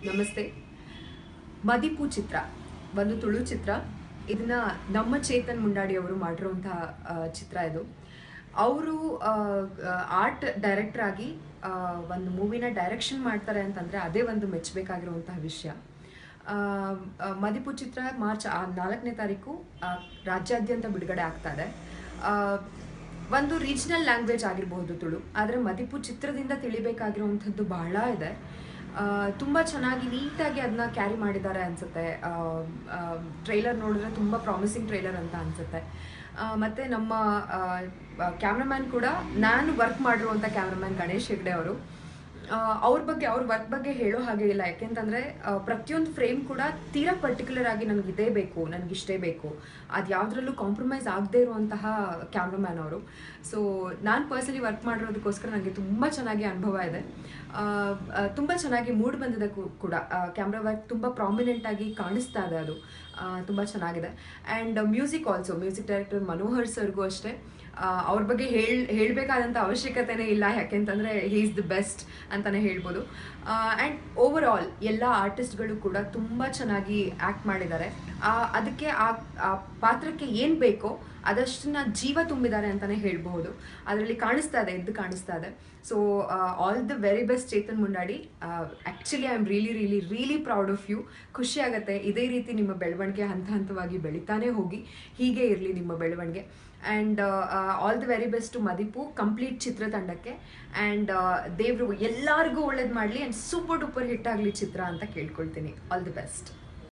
ನಮಸ್ತೆ. ಮದಿಪು ಚಿತ್ರ ಒಂದು ತುಳು ಚಿತ್ರ. ಇದನ್ನ ನಮ್ಮ ಚೇತನ್ ಮುಂಡಾಡಿ ಅವರು ಮಾಡಿರುವಂತಹ ಚಿತ್ರ ಇದು. ಅವರು ಆರ್ಟ್ ಡೈರೆಕ್ಟರ್ ಆಗಿ ಒಂದು ಮೂವಿನ ಡೈರೆಕ್ಷನ್ ಮಾಡ್ತಾರೆ ಅಂತಂದರೆ ಅದೇ ಒಂದು ಮೆಚ್ಚಬೇಕಾಗಿರುವಂತಹ ವಿಷಯ. ಮದಿಪು ಚಿತ್ರ ಮಾರ್ಚ್ 4ನೇ ತಾರೀಕು ರಾಜ್ಯಾದ್ಯಂತ ಬಿಡುಗಡೆ ಆಗ್ತಾ ಇದೆ. ಒಂದು ರೀಜನಲ್ ಲ್ಯಾಂಗ್ವೇಜ್ ಆಗಿರಬಹುದು ತುಳು, ಆದರೆ ಮದಿಪು ಚಿತ್ರದಿಂದ ತಿಳಿಬೇಕಾಗಿರುವಂಥದ್ದು ಬಹಳ ಇದೆ. ತುಂಬ ಚೆನ್ನಾಗಿ ನೀಟಾಗಿ ಅದನ್ನ ಕ್ಯಾರಿ ಮಾಡಿದ್ದಾರೆ ಅನಿಸುತ್ತೆ. ಟ್ರೈಲರ್ ನೋಡಿದ್ರೆ ತುಂಬ ಪ್ರಾಮಿಸಿಂಗ್ ಟ್ರೈಲರ್ ಅಂತ ಅನಿಸುತ್ತೆ. ಮತ್ತು ನಮ್ಮ ಕ್ಯಾಮ್ರಾಮ್ಯಾನ್ ಕೂಡ ನಾನು ವರ್ಕ್ ಮಾಡಿರುವಂಥ ಕ್ಯಾಮ್ರಾಮ್ಯಾನ್ ಗಣೇಶ್ ಹೆಗ್ಡೆ ಅವರು. ಅವ್ರ ವರ್ಕ್ ಬಗ್ಗೆ ಹೇಳೋ ಹಾಗೆ ಇಲ್ಲ. ಯಾಕೆಂತಂದರೆ ಪ್ರತಿಯೊಂದು ಫ್ರೇಮ್ ಕೂಡ ತೀರಾ ಪರ್ಟಿಕ್ಯುಲರ್ ಆಗಿ ನನಗೆ ಇದೇ ಬೇಕು, ನನಗಿಷ್ಟೇ ಬೇಕು, ಅದು ಯಾವುದ್ರಲ್ಲೂ ಕಾಂಪ್ರಮೈಸ್ ಆಗದೇ ಇರುವಂತಹ ಕ್ಯಾಮ್ರಾಮ್ಯಾನ್ ಅವರು. ಸೊ ನಾನು ಪರ್ಸನಲಿ ವರ್ಕ್ ಮಾಡಿರೋದಕ್ಕೋಸ್ಕರ ನನಗೆ ತುಂಬ ಚೆನ್ನಾಗಿ ಅನುಭವ ಇದೆ. ತುಂಬ ಚೆನ್ನಾಗಿ ಮೂಡ್ ಬಂದಿದೆ ಕೂಡ. ಕ್ಯಾಮ್ರಾ ವರ್ಕ್ ತುಂಬ ಪ್ರಾಮಿನೆಂಟಾಗಿ ಕಾಣಿಸ್ತಾ ಇದೆ, ಅದು ತುಂಬ ಚೆನ್ನಾಗಿದೆ. ಆ್ಯಂಡ್ ಮ್ಯೂಸಿಕ್ ಡೈರೆಕ್ಟರ್ ಮನೋಹರ್ ಸರ್ಗೂ ಅಷ್ಟೇ ಅವ್ರ ಬಗ್ಗೆ ಹೇಳಬೇಕಾದಂಥ ಅವಶ್ಯಕತೆನೇ ಇಲ್ಲ. ಯಾಕೆಂತಂದರೆ ಹಿ ಈಸ್ ದಿ ಬೆಸ್ಟ್ ಅಂತಲೇ ಹೇಳ್ಬೋದು. ಆ್ಯಂಡ್ ಓವರ್ ಆಲ್ ಎಲ್ಲ ಆರ್ಟಿಸ್ಟ್ಗಳು ಕೂಡ ತುಂಬ ಚೆನ್ನಾಗಿ ಆ್ಯಕ್ಟ್ ಮಾಡಿದ್ದಾರೆ. ಅದಕ್ಕೆ ಆ ಪಾತ್ರಕ್ಕೆ ಏನು ಬೇಕೋ ಅದಷ್ಟನ್ನ ಜೀವ ತುಂಬಿದ್ದಾರೆ ಅಂತಲೇ ಹೇಳ್ಬಹುದು. ಅದರಲ್ಲಿ ಎದ್ದು ಕಾಣಿಸ್ತಾ ಇದೆ. So all the very best Chetan Mundadi. Actually I am really proud of you. ಖುಷಿ ಆಗುತ್ತೆ. ಇದೇ ರೀತಿ ನಿಮ್ಮ ಬೆಳವಣಿಗೆ ಹಂತವಾಗಿ ಬೆಳಿತಾನೆ ಹೋಗಿ, ಹೀಗೆ ಇರಲಿ ನಿಮ್ಮ ಬೆಳವಣಿಗೆ. And all the very best to Madipu complete ಚಿತ್ರತಂಡಕ್ಕೆ. ಆ್ಯಂಡ್ ದೇವರು ಎಲ್ಲರಿಗೂ ಒಳ್ಳೇದು ಮಾಡಲಿ ಆ್ಯಂಡ್ ಸೂಪರ್ ಡೂಪರ್ ಹಿಟ್ ಆಗಲಿ ಚಿತ್ರ ಅಂತ ಕೇಳ್ಕೊಳ್ತೀನಿ. All the best.